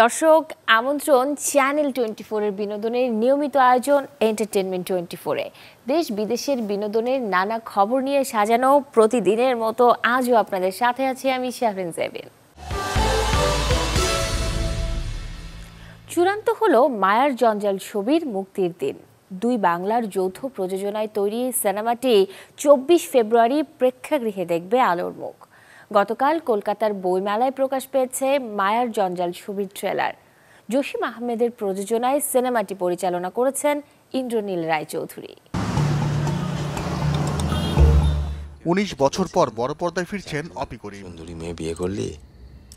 দর্শক আমন্ত্রণ চ্যানেল 24 এর বিনোদনের নিয়মিত আয়োজন এন্টারটেইনমেন্ট 24 এ দেশ বিদেশের বিনোদনের নানা খবর নিয়ে সাজানো প্রতিদিনের মতো আজও আপনাদের সাথে আছি আমি শাহরিন জেবিন। চূড়ান্ত হলো মায়ার জঞ্জাল ছবির মুক্তির দিন। দুই বাংলার যৌথ প্রযোজনায় তৈরি সিনেমাটি 24 ফেব্রুয়ারি প্রেক্ষাগৃহে দেখবে আলোর মুখ। গতকাল কলকাতার বইমেলায় প্রকাশ পেয়েছে মায়ার জঞ্জাল ছবির ট্রেলার। জসিম আহমেদের প্রযোজনায় সিনেমাটি পরিচালনা করেছেন ইন্দ্রনীল রায়চৌধুরী। 19 বছর পর বড় পর্দায় ফিরছেন অপি করিম। সুন্দরী মেয়ে বিয়ে করলে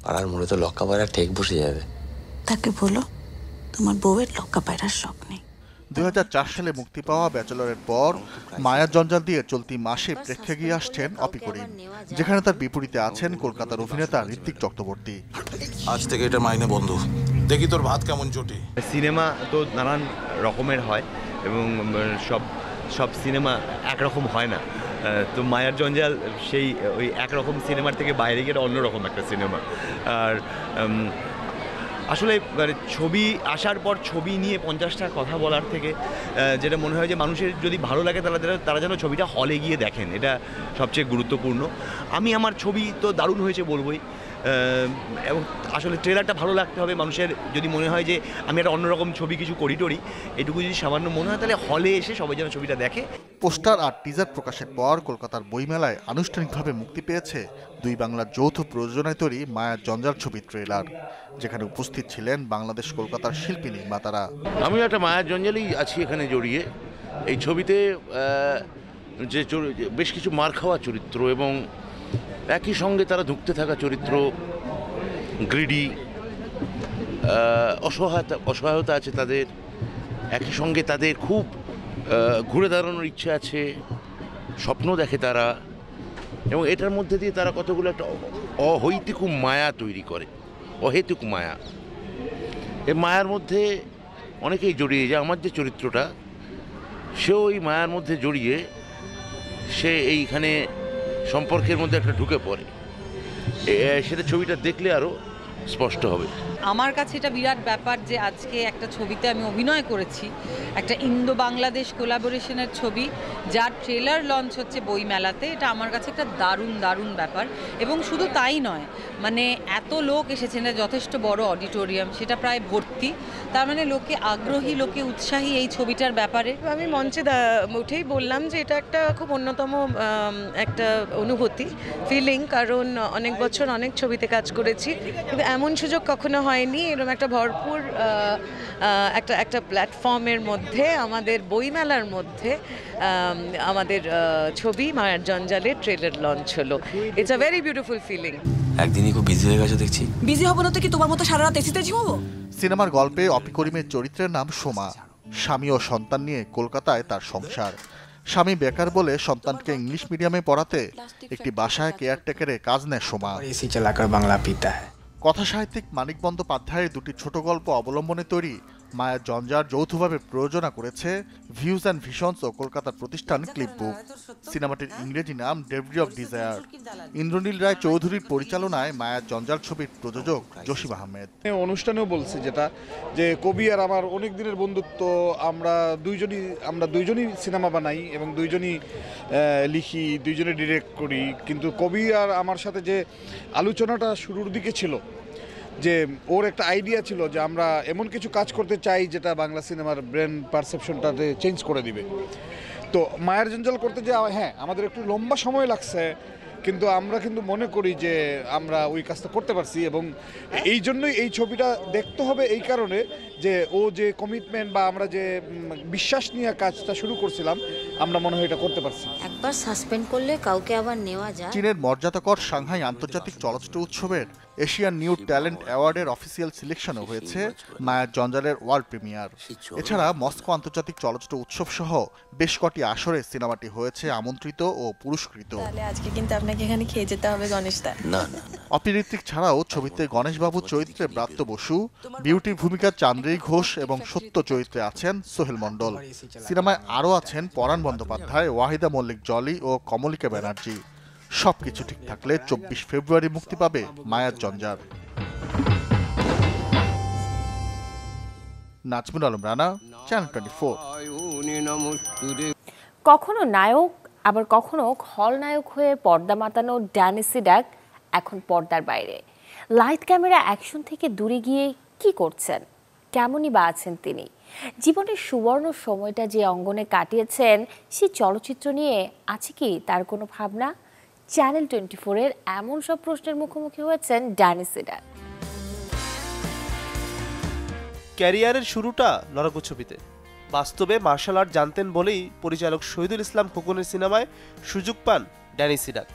পাড়ার মোড়ে তো লক্কা পায়রা ঠেক বসে যাবে। তাকে বলো তোমার বউয়ের লক্কা পায়রার শখ নেই। 2004 সালে মুক্তি পাওয়া ব্যাচেলরের পর মায়ার জঞ্জাল দিয়ে চলতি মাসে প্রেক্ষাগৃহে আসছেন অপি করিম, যেখানে তার বিপরীতে আছেন কলকাতার অভিনেতা ঋত্বিক চক্রবর্তী। আজ থেকে এটা মাইনে বন্ধ, দেখি তোর ভাত কেমন জোটে। সিনেমা তো নানান রকমের হয় এবং সব সিনেমা একরকম হয় না। তো মায়ার জঞ্জাল সেই ওই একরকম সিনেমার থেকে বাইরে গিয়ে অন্যরকম একটা সিনেমা। আর আসলে ছবি আসার পর ছবি নিয়ে 50টা কথা বলার থেকে যেটা মনে হয় যে মানুষের যদি ভালো লাগে তারা যেন ছবিটা হলে গিয়ে দেখেন, এটা সবচেয়ে গুরুত্বপূর্ণ। আমি আমার ছবি তো দারুণ হয়েছে বলবই, এবং আসলে ট্রেলারটা ভালো লাগতে হবে মানুষের। যদি মনে হয় যে আমি একটা অন্যরকম ছবি কিছু করি এটুকু যদি সামান্য মনে হয় তাহলে হলে এসে সবাই যেন ছবিটা দেখে। পোস্টার আর টিজার প্রকাশের পর কলকাতার বইমেলায় আনুষ্ঠানিকভাবে মুক্তি পেয়েছে দুই বাংলার যৌথ প্রযোজনায় তৈরি মায়ার জঞ্জাল ছবির ট্রেলার, যেখানে উপস্থিত ছিলেন বাংলাদেশ কলকাতার শিল্পী নির্মাতারা। আমি একটা মায়ার জঞ্জালেই আছি এখানে জড়িয়ে। এই ছবিতে যে বেশ কিছু মার খাওয়া চরিত্র এবং একই সঙ্গে তারা ধুঁকতে থাকা চরিত্র, গ্রিডি, অসহায়তা আছে তাদের, একই সঙ্গে তাদের খুব ঘুরে দাঁড়ানোর ইচ্ছে আছে, স্বপ্ন দেখে তারা, এবং এটার মধ্যে দিয়ে তারা কতগুলো একটা অহৈতুক মায়া তৈরি করে, অহেতুক মায়া। এই মায়ার মধ্যে অনেকেই জড়িয়ে যায়। আমার যে চরিত্রটা, সেও এই মায়ার মধ্যে জড়িয়ে সে এইখানে সম্পর্কের মধ্যে একটা ঢুকে পড়ে। সেটা ছবিটা দেখলে আরও স্পষ্ট হবে। আমার কাছে এটা বিরাট ব্যাপার যে আজকে একটা ছবিতে আমি অভিনয় করেছি, একটা ইন্দো বাংলাদেশ কোলাবোরেশনের ছবি, যার ট্রেলার লঞ্চ হচ্ছে বইমেলাতে। এটা আমার কাছে একটা দারুণ ব্যাপার। এবং শুধু তাই নয়, মানে এত লোক এসেছেন, যথেষ্ট বড় অডিটোরিয়াম, সেটা প্রায় ভর্তি। তার মানে লোকে আগ্রহী, লোকে উৎসাহী এই ছবিটার ব্যাপারে। আমি মঞ্চে উঠেই বললাম যে এটা একটা খুব অন্যতম একটা অনুভূতি, ফিলিং, কারণ অনেক বছর অনেক ছবিতে কাজ করেছি, কিন্তু এমন সুযোগ কখনো হয়নি। এরকম একটা ভরপুর একটা প্ল্যাটফর্মের মধ্যে, আমাদের বইমেলার মধ্যে আমাদের ছবি মায়ার জঞ্জালের ট্রেলার লঞ্চ হলো। It's a very beautiful feeling. একদিনই খুব বিজি হয়ে গেছে দেখছি। বিজি হবো না তো কি তোমার মতো সারা রাত এসিতে ঝিমাবো? সিনেমার গল্পে অপি করিমের চরিত্রের নাম সোমা। স্বামী ও সন্তান নিয়ে কলকাতায় তার সংসার। স্বামী বেকার বলে সন্তানকে ইংলিশ মিডিয়ামে পড়াতে একটি বাসায় কেয়ারটেকারে কাজ নেয় সোমা। এসি চালাকর বাংলা পিতা। কথা সাহিত্যিক মানিক বন্দ্যোপাধ্যায়ের দুটি ছোট গল্প অবলম্বনে তৈরি মায়ার জঞ্জাল যৌথভাবে প্রযোজনা করেছে ভিউজ অ্যান্ড ভিশনস ও কলকাতার প্রতিষ্ঠান ক্লিপবুক। সিনেমাটির ইংরেজি নাম ডেভরি অফ ডিজায়ার। ইন্দ্রনীল রায় চৌধুরীর পরিচালনায় মায়ার জঞ্জাল ছবির প্রযোজক জসিম আহমেদ। অনুষ্ঠানেও বলছি যেটা, যে কবি আর আমার অনেক দিনের বন্ধুত্ব। আমরা দুইজনই সিনেমা বানাই এবং দুইজনই লিখি, দুইজনে ডিরেক্ট করি। কিন্তু কবি আর আমার সাথে যে আলোচনাটা শুরুর দিকে ছিল, যে ওর একটা আইডিয়া ছিল যে আমরা এমন কিছু কাজ করতে চাই যেটা বাংলা সিনেমার ব্রেন পারসেপশনটাতে চেঞ্জ করে দিবে। তো মায়ার জঞ্জাল করতে যে হ্যাঁ আমাদের একটু লম্বা সময় লাগছে, কিন্তু আমরা মনে করি যে আমরা ওই কাজটা করতে পারছি। এবং এই জন্যই এই ছবিটা দেখতে হবে, এই কারণে যে ও যে কমিটমেন্ট বা আমরা যে বিশ্বাস নিয়ে কাজটা শুরু করছিলাম, আমরা মনে হয় এটা করতে পারছি। একবার সাসপেন্ড করলে কাউকে আবার নেওয়া যায়। চীনের মর্যাদাকর সাংহাই আন্তর্জাতিক চলচ্চিত্র উৎসবের এশিয়ান নিউ ট্যালেন্ট অ্যাওয়ার্ডের অফিসিয়াল সিলেকশনও হয়েছে মায়ার জঞ্জালের ওয়ার্ল্ড প্রিমিয়ার। এছাড়া মস্কো আন্তর্জাতিক চলচ্চিত্র উৎসব সহ বেশ কটি আসরে সিনেমাটি হয়েছে আমন্ত্রিত ও পুরস্কৃত। আজকে কিন্তু আপনাকে এখানে খেয়ে যেতে হবে গণেশদা। অপি ঋত্বিক ছাড়াও ছবিতে গণেশবাবু চরিত্রে ব্রাত্য বসু, বিউটির ভূমিকা চান্দ্রেয়ী ঘোষ এবং সত্য চরিত্রে আছেন সোহেল মণ্ডল। সিনেমায় আরও আছেন পরাণ বন্দ্যোপাধ্যায়, ওয়াহিদা মল্লিক জলি ও কমলিকা ব্যানার্জি। সবকিছু ঠিক থাকলে 24 ফেব্রুয়ারি মুক্তি পাবে মায়ার জঞ্জাল। নাজমুল আলম রানা, চ্যানেল 24। কখনো নায়ক আবার কখনো খলনায়ক হয়ে পর্দা মাতানো ড্যানি সিডাক এখন পর্দার বাইরে। লাইট ক্যামেরা অ্যাকশন থেকে দূরে গিয়ে কি করছেন, কেমনই বা আছেন তিনি? জীবনের সুবর্ণ সময়টা যে অঙ্গনে কাটিয়েছেন, সেই চলচ্চিত্র নিয়ে আছে কি তার কোনো ভাবনা? চ্যানেল 24-এর এমন সব প্রশ্নের মুখোমুখি হয়েছেন ড্যানি সিডাক। ক্যারিয়ারের শুরুটা লড়াকু ছবিতে। বাস্তবে মার্শাল আর্ট জানতেন বলেই পরিচালক শহীদুল ইসলাম খোকনের সিনেমায় সুযোগ পান ড্যানি সিডাক।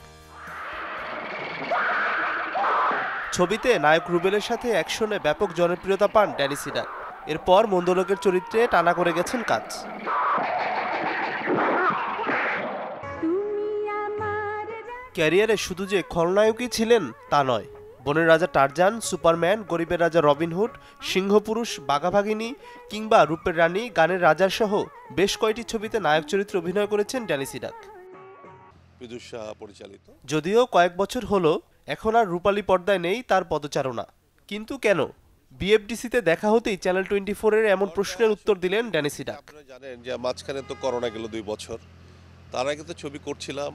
ছবিতে নায়ক রুবেলের সাথে অ্যাকশনে ব্যাপক জনপ্রিয়তা পান ড্যানি সিডাক। এরপর মন্দলোকের চরিত্রে টানা করে গেছেন কাজ। ক্যারিয়ারে শুধু যে খলনায়কই ছিলেন তা নয়, বনের রাজা টারজান, সুপারম্যান, গরিবের রাজা রবিনহুড, সিংহপুরুষ, বাঘাভাগিনী কিংবা রূপের রানী, গানের রাজার সহ বেশ কয়েকটি ছবিতে নায়ক চরিত্রে অভিনয় করেছেন ড্যানি সিডাক। পরিচালিত। যদিও কয়েক বছর হলো এখন আর রূপালী পর্দায় নেই তার পদচারণা, কিন্তু কেন? বিএফডিসিতে দেখা হতেই চ্যানেল 24-এর এমন প্রশ্নের উত্তর দিলেন ড্যানি সিডাক। আপনারা জানেন যে মাঝখানে তো করোনা গেল 2 বছর, তার আগে তো ছবি করছিলাম,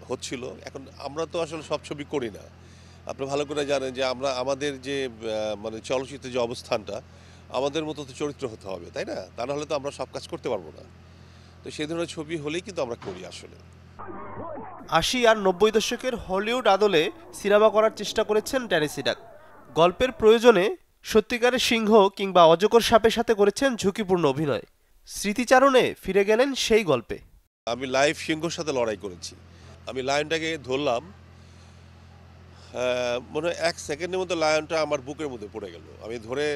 হচ্ছিল। এখন আমরা তো আসলে সব ছবি করি না। আপনি ভালো করে জানেন যে আমরা আমাদের যে মানে চলচ্চিত্রের যে অবস্থানটা, আমাদের মতো তো চরিত্র হতে হবে, তাই না? তা নাহলে তো আমরা সব কাজ করতে পারবো না। তো সেই ধরনের ছবি হলেই কিন্তু আমরা করি আসলে। 80 আর 90 দশকের হলিউড আদলে সিনেমা করার চেষ্টা করেছেন ড্যানি সিডাক। গল্পের প্রয়োজনে সত্যিকারের সিংহ কিংবা অজগর সাপের সাথে করেছেন ঝুঁকিপূর্ণ অভিনয়। স্মৃতিচারণে ফিরে গেলেন সেই গল্পে। আমি লাইভ সিংহর সাথে লড়াই করেছি। আমি লায়নটাকে ধরলাম, মনে হয় 1 সেকেন্ডের মধ্যে লায়নটা আমার বুকের মধ্যে পড়ে গেল। আমি ধরে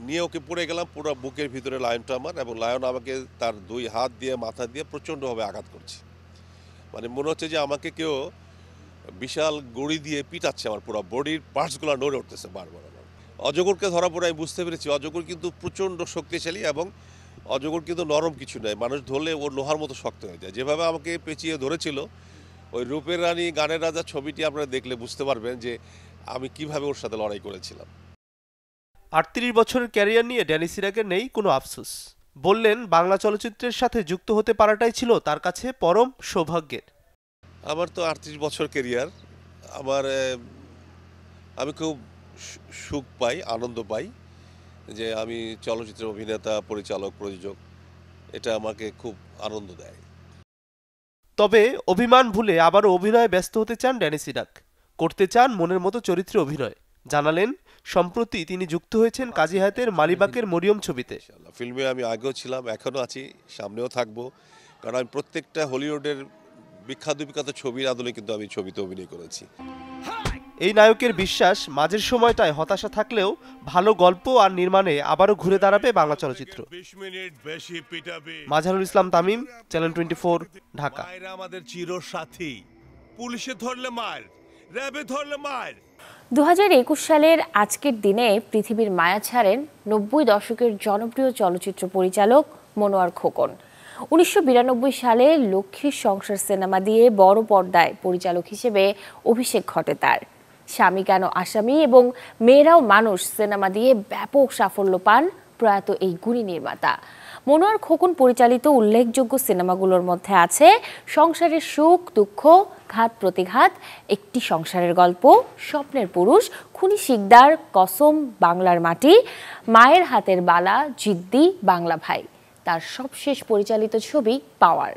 নিয়ে ওকে পড়ে গেলাম, পুরো বুকের ভিতরে লায়নটা আমার, এবং লায়ন আমাকে তার 2 হাত দিয়ে মাথা দিয়ে প্রচণ্ডভাবে আঘাত করছে। মানে মনে হচ্ছে যে আমাকে কেউ বিশাল গড়ি দিয়ে পিটাচ্ছে, আমার পুরো বডির পার্টসগুলো নড়ে উঠতেছে বারবার। আমার অজগরকে ধরা পড়ে আমি বুঝতে পেরেছি অজগর কিন্তু প্রচণ্ড শক্তিশালী, এবং অজগর কিন্তু নরম কিছু নয়, মানুষ ধরলে ও লোহার মতো শক্ত হয়ে যায়। যেভাবে আমাকে পেঁচিয়ে ধরেছিল, ওই রূপের রানী গানের রাজা ছবিটি আপনারা দেখলে বুঝতে পারবেন যে আমি কিভাবে ওর সাথে লড়াই করেছিলাম। 38 বছরের ক্যারিয়ার নিয়ে ড্যানি সিডাকের নেই কোনো আফসোস। বললেন, বাংলা চলচ্চিত্রের সাথে যুক্ত হতে পারাটাই ছিল তার কাছে পরম সৌভাগ্যের। আমার তো 38 বছর ক্যারিয়ার। আমি খুব সুখ পাই, আনন্দ পাই যে আমি চলচ্চিত্রের অভিনেতা, পরিচালক, প্রযোজক। এটা আমাকে খুব আনন্দ দেয়। তবে অভিমান ভুলে আবারও অভিনয়ে ব্যস্ত হতে চান ড্যানি সিডাক। করতে চান মনের মতো চরিত্রে অভিনয়। জানালেন, সম্প্রতি তিনি যুক্ত হয়েছেন কাজী হায়াতের মালিবাকের মরিয়ম ছবিতে। ফিল্মে আমি আগেও ছিলাম, এখনও আছি, সামনেও থাকবো, কারণ আমি প্রত্যেকটা হলিউডের বিখ্যাত ছবির আদলে কিন্তু আমি ছবিতে অভিনয় করেছি। এই নায়কের বিশ্বাস, মাঝের সময়টায় হতাশা থাকলেও ভালো গল্প আর নির্মাণে আবারও ঘুরে দাঁড়াবে বাংলা চলচ্চিত্র। মাজহারুল ইসলাম তামিম, চ্যানেল 24, ঢাকা। আমাদের চিরসাথী, পুলিশে ধরলে মার, র্যাবে ধরলে মার। 2021 সালের আজকের দিনে পৃথিবীর মায়া ছাড়েন 90 দশকের জনপ্রিয় চলচ্চিত্র পরিচালক মনোয়ার খোকন। 1992 সালে লক্ষ্মীর সংসার সিনেমা দিয়ে বড় পর্দায় পরিচালক হিসেবে অভিষেক ঘটে তার। স্বামী কেন আসামি এবং মেয়েরাও মানুষ সিনেমা দিয়ে ব্যাপক সাফল্য পান প্রয়াত এই গুণী নির্মাতা। মনোয়ার খোকন পরিচালিত উল্লেখযোগ্য সিনেমাগুলোর মধ্যে আছে সংসারের সুখ দুঃখ, ঘাত প্রতিঘাত, একটি সংসারের গল্প, স্বপ্নের পুরুষ, খুনি শিকদার, কসম, বাংলার মাটি, মায়ের হাতের বালা, জিদ্দি, বাংলা ভাই। তার সবশেষ পরিচালিত ছবি পাওয়ার।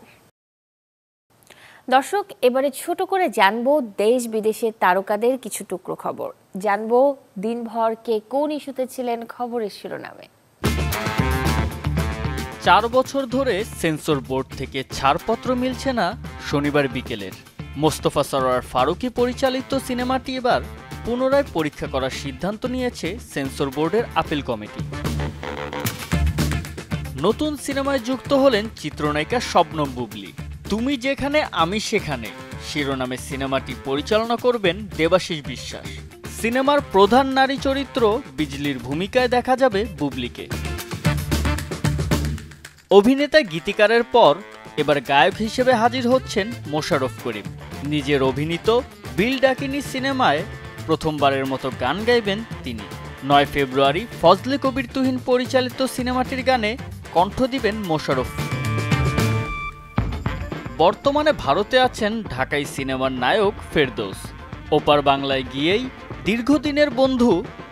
দর্শক, এবারে ছোট করে জানবো দেশ বিদেশের তারকাদের কিছু টুকরো খবর। জানবো দিনভর কে কোন ইস্যুতে ছিলেন খবরের শিরোনামে। 4 বছর ধরে সেন্সর বোর্ড থেকে ছাড়পত্র মিলছে না শনিবার বিকেলের। মোস্তফা সরোয়ার ফারুকী পরিচালিত সিনেমাটি এবার পুনরায় পরীক্ষা করার সিদ্ধান্ত নিয়েছে সেন্সর বোর্ডের আপিল কমিটি। নতুন সিনেমায় যুক্ত হলেন চিত্রনায়িকা শবনম বুবলী। তুমি যেখানে আমি সেখানে শিরোনামে সিনেমাটি পরিচালনা করবেন দেবাশিস বিশ্বাস। সিনেমার প্রধান নারী চরিত্র বিজলির ভূমিকায় দেখা যাবে বুবলীকে। অভিনেতা গীতিকারের পর এবার গায়ক হিসেবে হাজির হচ্ছেন মোশাররফ করিম। নিজের অভিনীত বিল ডাকিনী সিনেমায় প্রথমবারের মতো গান গাইবেন তিনি। 9 ফেব্রুয়ারি ফজলে কবির তুহিন পরিচালিত সিনেমাটির গানে কণ্ঠ দিবেন মোশাররফ। বর্তমানে ভারতে আছেন ঢাকাই সিনেমার নায়ক ফেরদৌস। ওপার বাংলায় গিয়েই দীর্ঘদিনের বন্ধু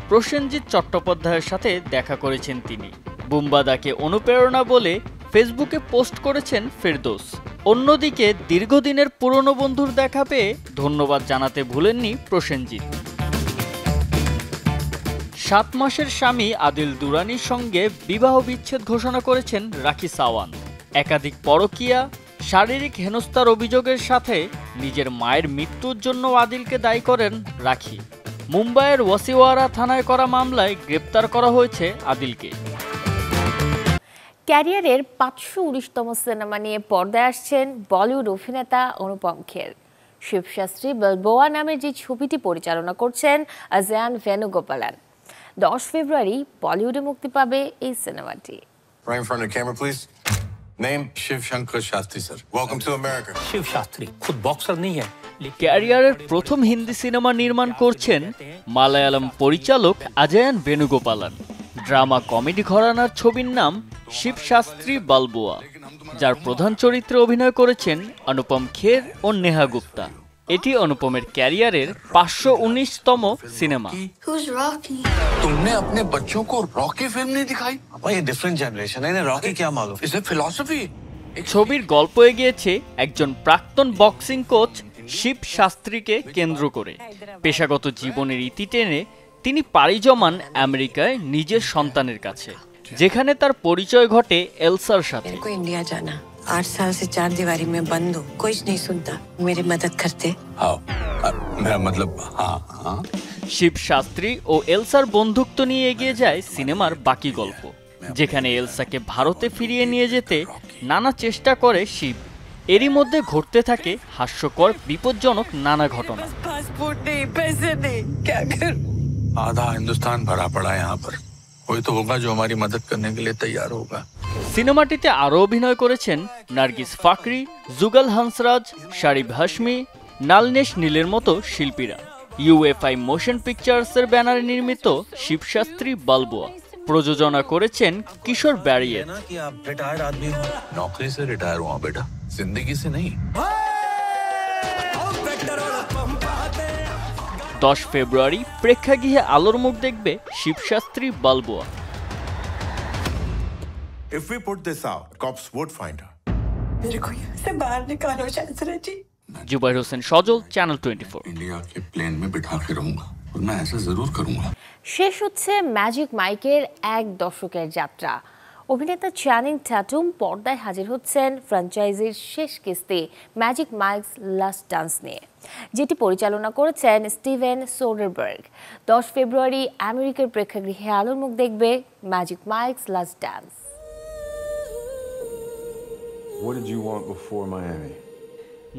প্রসেনজিৎ চট্টোপাধ্যায়ের সাথে দেখা করেছেন তিনি। বুম্বাদাকে অনুপ্রেরণা বলে ফেসবুকে পোস্ট করেছেন ফেরদৌস। অন্যদিকে দীর্ঘদিনের পুরনো বন্ধুর দেখা পেয়ে ধন্যবাদ জানাতে ভুলেননি প্রসেনজিৎ। 7 মাসের স্বামী আদিল দুরানির সঙ্গে বিবাহ বিচ্ছেদ ঘোষণা করেছেন রাখি সাওয়ান্ত। একাধিক পরকীয়া, শারীরিক হেনস্থার অভিযোগের সাথে নিজের মায়ের মৃত্যুর জন্য আদিলকে দায়ী করেন রাখি। মুম্বাইয়ের ওয়াসিওয়ারা থানায় করা মামলায় গ্রেপ্তার করা হয়েছে আদিলকে। ক্যারিয়ারের 519তম সিনেমা নিয়ে পর্দায় আসছেন বলিউড অভিনেতা অনুপম খের। শিবশাস্ত্রী বালবোয়া নামের যে ছবিটি পরিচালনা করছেন অজয়ান ভেনুগোপালান। 10 ফেব্রুয়ারি বলিউডে মুক্তি পাবে এই সিনেমাটি। Right in front of the camera, please. Name Shiv Shankar Shastri, sir. Welcome to America. Shiv Shastri खुद बॉक्सर नहीं है। ক্যারিয়ারের প্রথম হিন্দি সিনেমা নির্মাণ করছেন মালায়ালাম পরিচালক অজয়ান ভেনুগোপালান। ড্রামা কমেডি ঘরানার ছবির নাম শিবশাস্ত্রী বালবোয়া, যার প্রধান চরিত্রে অভিনয় করেছেন অনুপম খের ও নেহা গুপ্তা। এটি অনুপমের ক্যারিয়ারের 519তম সিনেমা। तुमने अपने बच्चों को रॉकी फिल्म नहीं दिखाई? भाई ये डिफरेंट जनरेशन है, इन्हें रॉकी क्या मालूम? इसे फिलॉसफी। ছবির গল্প এগিয়েছে একজন প্রাক্তন বক্সিং কোচ শিব শাস্ত্রীকে কেন্দ্র করে। পেশাগত জীবনের ইতি টেনে তিনি পাড়ি জমান আমেরিকায় নিজের সন্তানের কাছে, যেখানে তার পরিচয় ঘটে এলসার সাথে। इंडिया जाना 8 साल से 4 दीवारी में बंद हूँ, कोई नहीं सुनता, मेरी मदद करते। मेरा मतलब हाँ। শিব শাস্ত্রী ও এলসার বন্ধুত্ব নিয়ে এগিয়ে যায় সিনেমার বাকি গল্প, যেখানে এলসাকে ভারতে ফিরিয়ে নিয়ে যেতে নানা চেষ্টা করে শিব। এরই মধ্যে ঘটতে থাকে হাস্যকর বিপজ্জনক নানা ঘটনা। पासपोर्ट नहीं, पैसे नहीं, क्या करूं? आधा हिंदुस्तान भरा पड़ा है यहाँ पर, कोई तो होगा जो हमारी मदद करने के लिए तैयार होगा। সিনেমাটিতে আরও অভিনয় করেছেন নার্গিস ফাকরি, জুগল হংসরাজ, শারিব হাশমি, নালনেশ নীলের মতো শিল্পীরা। ইউএফআই মোশন পিকচার্সের ব্যানারে নির্মিত শিবশাস্ত্রী বালবোয়া প্রযোজনা করেছেন কিশোর ব্যারিয়েট। नौकरी से रिटायर हुआ बेटा, जिंदगी से नहीं। 10 ফেব্রুয়ারি প্রেক্ষাগৃহে আলোর মুখ দেখবে শিবশাস্ত্রী বালবোয়া। If we put this out, cops would find her. मेरे को यहाँ से बाहर निकालो शास्त्री जी। जुबैर হোসেন সজল, চ্যানেল 24। इंडिया के प्लेन में बिठा के रहूंगा और मैं ऐसा जरूर करूंगा। শেষ হচ্ছে ম্যাজিক মাইকের 1 দশকের যাত্রা। অভিনেতা চ্যানিং ট্যাটুম পর্দায় হাজির হচ্ছেন ফ্র্যাঞ্চাইজির শেষ কিস্তি ম্যাজিক মাইকস লাস্ট ডান্স নিয়ে, যেটি পরিচালনা করেছেন স্টিভেন সোডারবার্গ। 10 ফেব্রুয়ারি আমেরিকার প্রেক্ষাগৃহে আলোর মুখ দেখবে magic Mike's last dance. What did you want before Miami?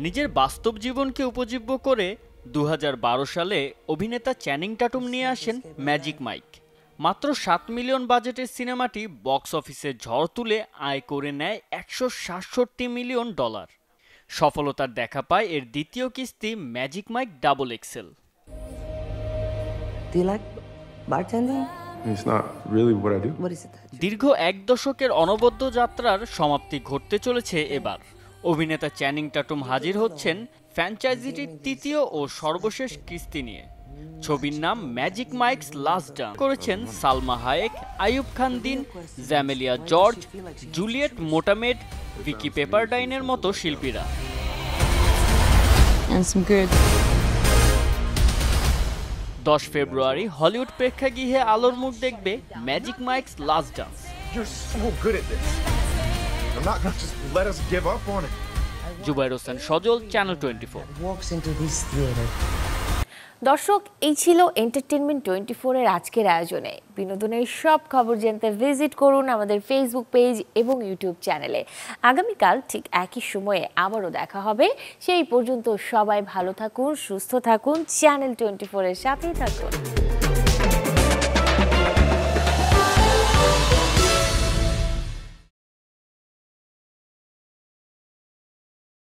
নিজের বাস্তব জীবনকে উপজীব্য করে 2012 সালে অভিনেতা চ্যানিং ট্যাটুম নিয়ে আসেন ম্যাজিক মাইক। মাত্র 7 মিলিয়ন বাজেটের সিনেমাটি বক্স অফিসে ঝড় তুলে আয় করে নেয় $167 মিলিয়ন। সফলতার দেখা পায় এর দ্বিতীয় কিস্তি magic Mike double XL. It's not really what I do. দীর্ঘ 1 দশকের অনবদ্য যাত্রার সমাপ্তি ঘটতে চলেছে এবার। অভিনেতা চ্যানিং ট্যাটুম হাজির হচ্ছেন ফ্র্যাঞ্চাইজিটির তৃতীয় ও সর্বশেষ কিস্তি নিয়ে। ছবির নাম ম্যাজিক মাইকস লাস্ট ডান্স। করেছেন সালমা হায়েক, আইয়ুব খান দিন, জ্যামেলিয়া জর্জ, জুলিয়েট মোটামেড, ভিকি পেপারডাইনের মতো শিল্পীরা। 10 ফেব্রুয়ারি হলিউড প্রেক্ষাগৃহে আলোর মুখ দেখবে magic Mike's last dance. You're so good at this. I'm not gonna just let us give up on it. Zubair Hossain Sajal, channel 24। দর্শক, এই ছিল এন্টারটেইনমেন্ট 24 এর আজকের আয়োজনে। বিনোদনের সব খবর জানতে ভিজিট করুন আমাদের ফেসবুক পেজ এবং ইউটিউব চ্যানেলে। আগামীকাল ঠিক একই সময়ে আবারও দেখা হবে। সেই পর্যন্ত সবাই ভালো থাকুন, সুস্থ থাকুন, চ্যানেল 24 এর সাথেই থাকুন।